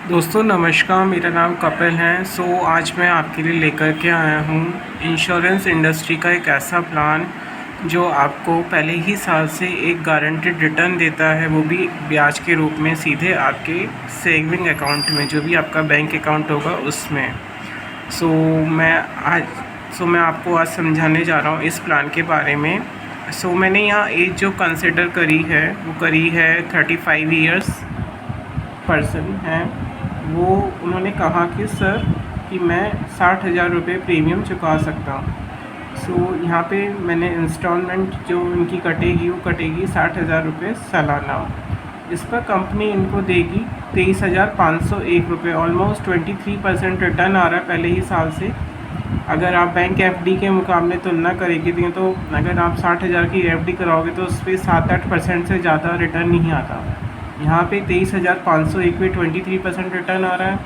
दोस्तों नमस्कार, मेरा नाम कपिल है। आज मैं आपके लिए लेकर के आया हूँ इंश्योरेंस इंडस्ट्री का एक ऐसा प्लान जो आपको पहले ही साल से एक गारंटेड रिटर्न देता है, वो भी ब्याज के रूप में सीधे आपके सेविंग अकाउंट में, जो भी आपका बैंक अकाउंट होगा उसमें। सो मैं मैं आपको आज समझाने जा रहा हूँ इस प्लान के बारे में। मैंने यहाँ एज जो कंसिडर करी है वो करी है 35 ईयर्स पर्सन है। वो उन्होंने कहा कि सर कि मैं 60,000 रुपये प्रीमियम चुका सकता हूँ। यहाँ पे मैंने इंस्टॉलमेंट जो इनकी कटेगी वो कटेगी 60,000 रुपये सालाना। इस पर कंपनी इनको देगी 23,501 रुपये, ऑलमोस्ट 23% रिटर्न आ रहा है पहले ही साल से। अगर आप बैंक एफडी के मुकाबले तुलना करेंगे तो अगर आप 60,000 की एफडी कराओगे तो उस पर 7-8% से ज़्यादा रिटर्न नहीं आता। यहाँ पे 23,501 पे 23% रिटर्न आ रहा है।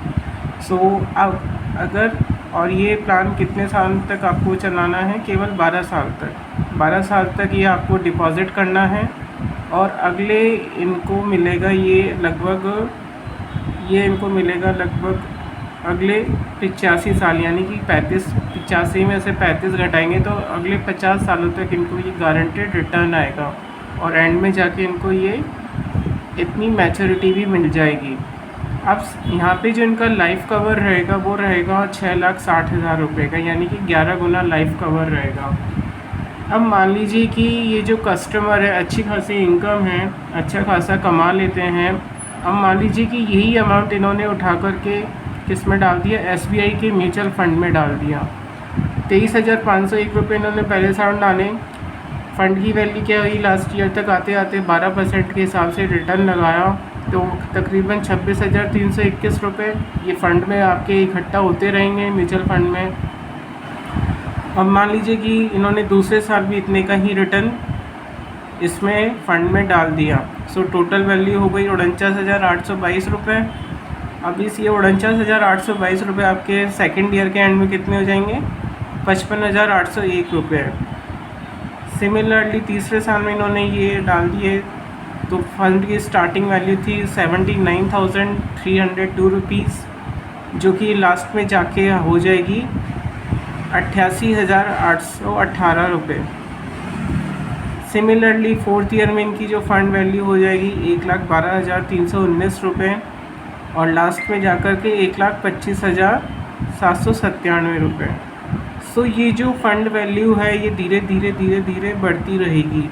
अब अगर और ये प्लान कितने साल तक आपको चलाना है? केवल 12 साल तक। 12 साल तक ये आपको डिपॉज़िट करना है और अगले इनको मिलेगा ये इनको मिलेगा लगभग अगले 85 साल, यानी कि 85 में से 35 घटाएंगे तो अगले 50 सालों तक इनको ये गारंटेड रिटर्न आएगा और एंड में जाके इनको ये इतनी मैच्योरिटी भी मिल जाएगी। अब यहाँ पे जो इनका लाइफ कवर रहेगा वो रहेगा 6,60,000 रुपये का, यानी कि 11 गुना लाइफ कवर रहेगा। अब मान लीजिए कि ये जो कस्टमर है अच्छी खासी इनकम है, अच्छा खासा कमा लेते हैं। अब मान लीजिए कि यही अमाउंट इन्होंने उठा करके किस में डाल दिया? SBI के म्यूचुअल फंड में डाल दिया। 23,501 रुपये इन्होंने पहले साल डाले। फ़ंड की वैल्यू क्या हुई? लास्ट ईयर तक आते आते 12% के हिसाब से रिटर्न लगाया तो तकरीबन 26,321 रुपये ये फ़ंड में आपके इकट्ठा होते रहेंगे म्यूचुअल फंड में। अब मान लीजिए कि इन्होंने दूसरे साल भी इतने का ही रिटर्न इसमें फ़ंड में डाल दिया। टोटल वैल्यू हो गई 49,822 रुपये। अब ये 49,822 रुपये आपके सेकेंड ईयर के एंड में कितने हो जाएंगे? 55,801 रुपये। सिमिलरली तीसरे साल में इन्होंने ये डाल दिए तो फंड की स्टार्टिंग वैल्यू थी 79,302 रुपीज़, जो कि लास्ट में जाके हो जाएगी 88,818 रुपये। सिमिलरली फोर्थ ईयर में इनकी जो फ़ंड वैल्यू हो जाएगी 1,12,319 रुपये और लास्ट में जाकर के 1,25,797 रुपये। ये जो फ़ंड वैल्यू है ये धीरे धीरे बढ़ती रहेगी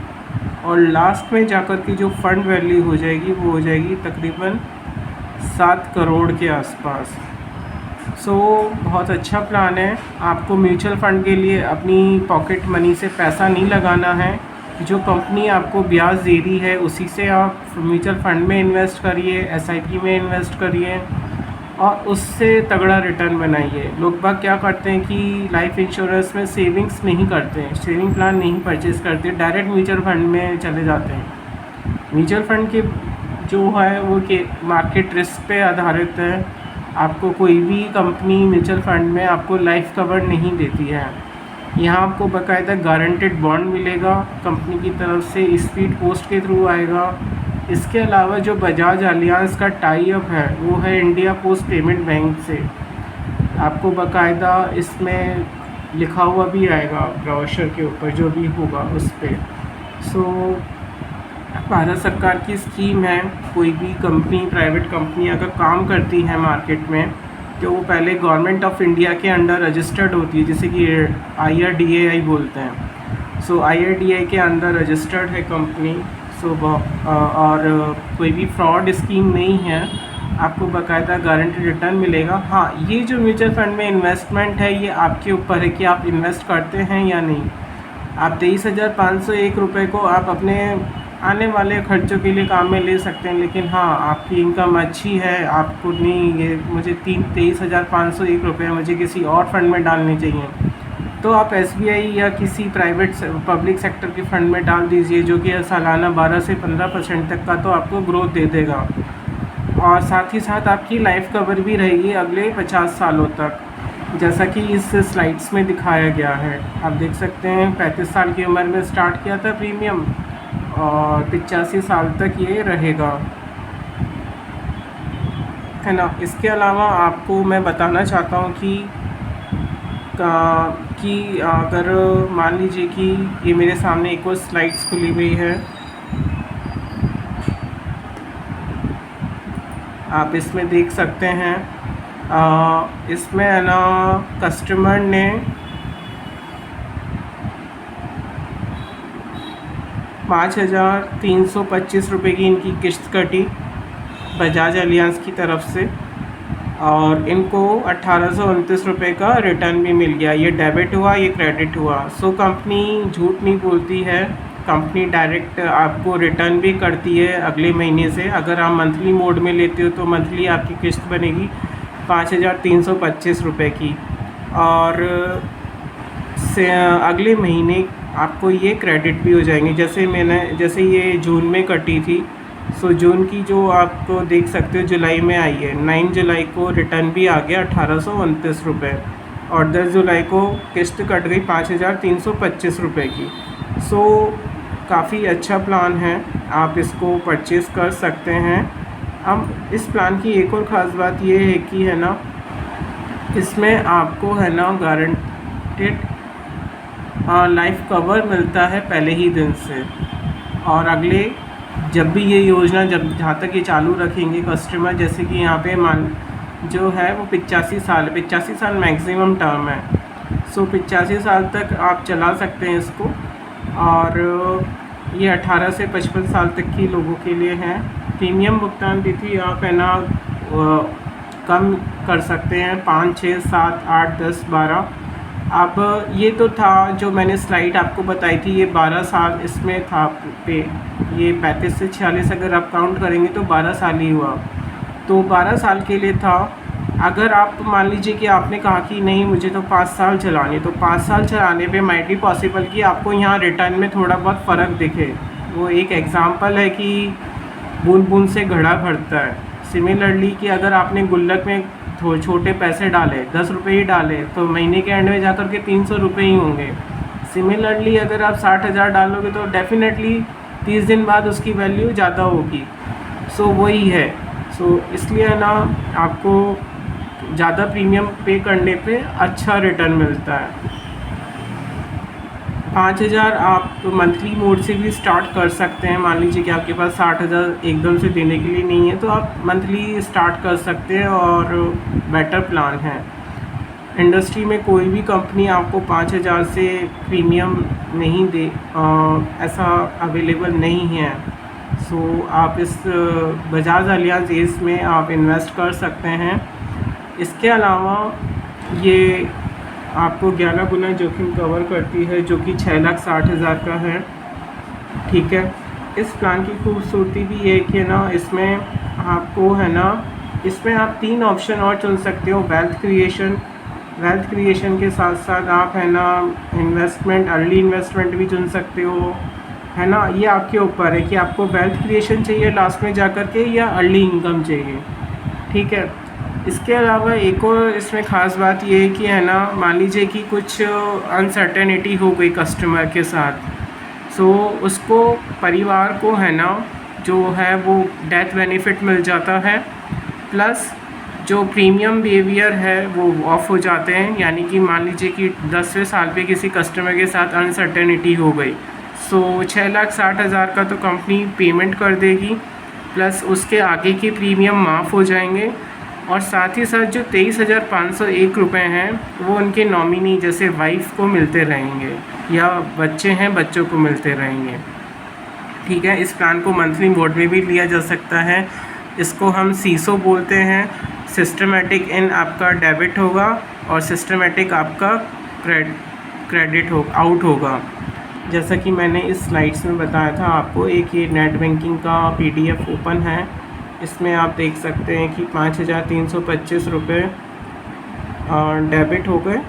और लास्ट में जाकर के जो फ़ंड वैल्यू हो जाएगी वो हो जाएगी तकरीबन 7 करोड़ के आसपास। बहुत अच्छा प्लान है। आपको म्यूचुअल फ़ंड के लिए अपनी पॉकेट मनी से पैसा नहीं लगाना है। जो कंपनी आपको ब्याज दे रही है उसी से आप म्यूचुअल फ़ंड में इन्वेस्ट करिए, SIP में इन्वेस्ट करिए और उससे तगड़ा रिटर्न बनाइए। लोग बाग क्या करते हैं कि लाइफ इंश्योरेंस में सेविंग्स नहीं करते हैं, सेविंग प्लान नहीं परचेज़ करते, डायरेक्ट म्यूचुअल फंड में चले जाते हैं। म्यूचुअल फंड के जो है वो के मार्केट रिस्क पे आधारित है। आपको कोई भी कंपनी म्यूचुअल फंड में आपको लाइफ कवर नहीं देती है। यहाँ आपको बाकायदा गारंटेड बॉन्ड मिलेगा कंपनी की तरफ से, स्पीड पोस्ट के थ्रू आएगा। इसके अलावा जो बजाज अलियांस का टाई अप है वो है इंडिया पोस्ट पेमेंट बैंक से। आपको बाकायदा इसमें लिखा हुआ भी आएगा ब्रोशर के ऊपर जो भी होगा उस पर। भारत सरकार की स्कीम है। कोई भी कंपनी, प्राइवेट कंपनी अगर काम करती है मार्केट में तो वो पहले गवर्नमेंट ऑफ इंडिया के अंडर रजिस्टर्ड होती है, जैसे कि IRDAI बोलते हैं। IRDAI के अंदर रजिस्टर्ड है कंपनी। और कोई भी फ्रॉड स्कीम नहीं है, आपको बाकायदा गारंटी रिटर्न मिलेगा। हाँ, ये जो म्यूचुअल फंड में इन्वेस्टमेंट है ये आपके ऊपर है कि आप इन्वेस्ट करते हैं या नहीं। आप 23,501 रुपये को आप अपने आने वाले खर्चों के लिए काम में ले सकते हैं, लेकिन हाँ आपकी इनकम अच्छी है, आपको नहीं ये मुझे 23,501 रुपये मुझे किसी और फंड में डालने चाहिए तो आप SBI या किसी प्राइवेट पब्लिक सेक्टर के फंड में डाल दीजिए, जो कि सालाना 12 से 15% तक का तो आपको ग्रोथ दे देगा और साथ ही साथ आपकी लाइफ कवर भी रहेगी अगले 50 सालों तक, जैसा कि इस स्लाइड्स में दिखाया गया है। आप देख सकते हैं 35 साल की उम्र में स्टार्ट किया था प्रीमियम और 85 साल तक ये रहेगा। है ना। इसके अलावा आपको मैं बताना चाहता हूँ कि अगर मान लीजिए कि ये मेरे सामने एक और स्लाइड्स खुली हुई है, आप इसमें देख सकते हैं। इसमें है ना कस्टमर ने 5,325 रुपये की इनकी किस्त कटी बजाज एलियांस की तरफ से, और इनको 1,829 रुपये का रिटर्न भी मिल गया। ये डेबिट हुआ, ये क्रेडिट हुआ। सो कंपनी झूठ नहीं बोलती है, कंपनी डायरेक्ट आपको रिटर्न भी करती है अगले महीने से। अगर आप मंथली मोड में लेते हो तो मंथली आपकी किस्त बनेगी 5,325 रुपये की, और से अगले महीने आपको ये क्रेडिट भी हो जाएंगे। जैसे ये जून में कटी थी, सो जून की जो आपको देख सकते हो जुलाई में आई है। 9 जुलाई को रिटर्न भी आ गया 1,829 रुपये, और 10 जुलाई को किस्त कट गई 5,325 रुपये की। सो काफ़ी अच्छा प्लान है, आप इसको परचेज़ कर सकते हैं। अब इस प्लान की एक और ख़ास बात ये है कि है ना, इसमें आपको है ना गारंटेड लाइफ कवर मिलता है पहले ही दिन से, और अगले जब भी ये योजना जहाँ तक ये चालू रखेंगे कस्टमर, जैसे कि यहाँ पे मान जो है वो 85 साल मैक्सिमम टर्म है। सो 85 साल तक आप चला सकते हैं इसको, और ये 18 से 55 साल तक की लोगों के लिए है। प्रीमियम भुगतान तिथि आप है ना कम कर सकते हैं, 5, 6, 7, 8, 10, 12। अब ये तो था जो मैंने स्लाइड आपको बताई थी, ये 12 साल इसमें था पे, ये 35 से 46 अगर आप काउंट करेंगे तो 12 साल ही हुआ। तो 12 साल के लिए था। अगर आप मान लीजिए कि आपने कहा कि नहीं मुझे तो 5 साल चलाने, तो 5 साल चलाने पे माइट बी पॉसिबल कि आपको यहाँ रिटर्न में थोड़ा बहुत फ़र्क दिखे। वो एक एग्ज़ाम्पल है कि बूंद बूंद से घड़ा भरता है। सिमिलरली कि अगर आपने गुल्लक में छोटे पैसे डाले, 10 रुपये ही डाले, तो महीने के एंड में जाकर के 300 रुपये ही होंगे। सिमिलरली अगर आप 60,000 डालोगे तो डेफिनेटली 30 दिन बाद उसकी वैल्यू ज़्यादा होगी। सो वही है। सो इसलिए ना आपको ज़्यादा प्रीमियम पे करने पे अच्छा रिटर्न मिलता है। 5,000 आप मंथली मोड से भी स्टार्ट कर सकते हैं। मान लीजिए कि आपके पास 60,000 एकदम से देने के लिए नहीं है, तो आप मंथली स्टार्ट कर सकते हैं, और बेटर प्लान है। इंडस्ट्री में कोई भी कंपनी आपको 5,000 से प्रीमियम नहीं दे, ऐसा अवेलेबल नहीं है। सो आप इस बजाज एलियांज एस में आप इन्वेस्ट कर सकते हैं। इसके अलावा ये आपको 11 गुना जोखिम कवर करती है, जो कि 6,60,000 का है। ठीक है। इस प्लान की खूबसूरती भी ये कि ना इसमें आपको है ना, इसमें आप 3 ऑप्शन और चुन सकते हो। वेल्थ क्रिएशन के साथ साथ आप है ना इन्वेस्टमेंट, अर्ली इन्वेस्टमेंट भी चुन सकते हो, है ना। ये आपके ऊपर है कि आपको वेल्थ क्रिएशन चाहिए लास्ट में जाकर के, या अर्ली इनकम चाहिए। ठीक है। इसके अलावा एक और इसमें ख़ास बात ये है कि है ना, मान लीजिए कि कुछ अनसर्टेनिटी हो गई कस्टमर के साथ, सो उसको परिवार को है ना जो है वो डेथ बेनिफिट मिल जाता है, प्लस जो प्रीमियम बिहेवियर है वो ऑफ हो जाते हैं। यानी कि मान लीजिए कि 10वें साल पे किसी कस्टमर के साथ अनसर्टेनिटी हो गई, सो 6,60,000 का तो कंपनी पेमेंट कर देगी, प्लस उसके आगे के प्रीमियम माफ़ हो जाएंगे, और साथ ही साथ जो 23,501 रुपये हैं वो उनके नॉमिनी जैसे वाइफ को मिलते रहेंगे, या बच्चे हैं बच्चों को मिलते रहेंगे। ठीक है। इस प्लान को मंथली मोड में भी लिया जा सकता है। इसको हम सीसो बोलते हैं। सिस्टमेटिक इन आपका डेबिट होगा, और सिस्टमेटिक आपका क्रेडिट आउट होगा। जैसा कि मैंने इस स्लाइड्स में बताया था आपको, एक ये नेट बैंकिंग का PDF ओपन है। इसमें आप देख सकते हैं कि 5,325 रुपये डेबिट हो गए,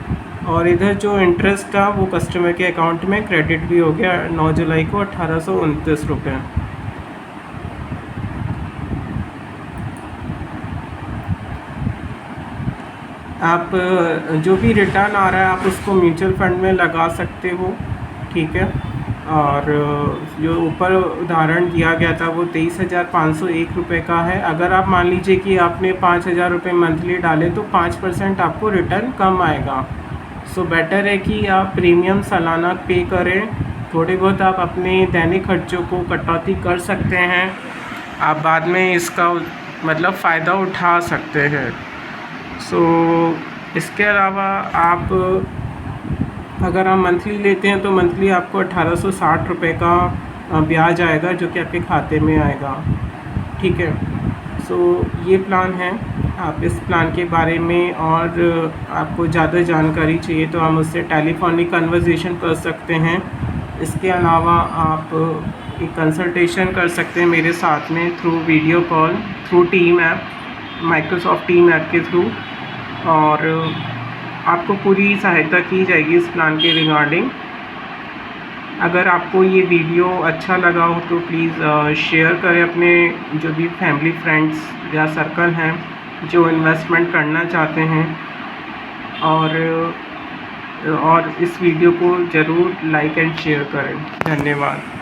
और इधर जो इंटरेस्ट था वो कस्टमर के अकाउंट में क्रेडिट भी हो गया 9 जुलाई को 1,829 रुपये। आप जो भी रिटर्न आ रहा है आप उसको म्यूचुअल फंड में लगा सकते हो। ठीक है। और जो ऊपर उदाहरण दिया गया था वो 23,501 रुपये का है। अगर आप मान लीजिए कि आपने 5,000 रुपये मंथली डाले तो 5% आपको रिटर्न कम आएगा। सो बेटर है कि आप प्रीमियम सालाना पे करें। थोड़े बहुत आप अपने दैनिक खर्चों को कटौती कर सकते हैं, आप बाद में इसका मतलब फ़ायदा उठा सकते हैं। सो इसके अलावा आप अगर आप मंथली लेते हैं तो मंथली आपको 1860 रुपये का ब्याज आएगा जो कि आपके खाते में आएगा। ठीक है, सो ये प्लान है। आप इस प्लान के बारे में और आपको ज़्यादा जानकारी चाहिए तो आप मुझसे टेलीफोनिक कन्वर्सेशन कर सकते हैं। इसके अलावा आप एक कंसल्टेशन कर सकते हैं मेरे साथ में through video call, through team app, Microsoft team app के थ्रू, और आपको पूरी सहायता की जाएगी इस प्लान के रिगार्डिंग। अगर आपको ये वीडियो अच्छा लगा हो तो प्लीज़ शेयर करें अपने जो भी फैमिली फ्रेंड्स या सर्कल हैं जो इन्वेस्टमेंट करना चाहते हैं, और इस वीडियो को ज़रूर लाइक एंड शेयर करें। धन्यवाद।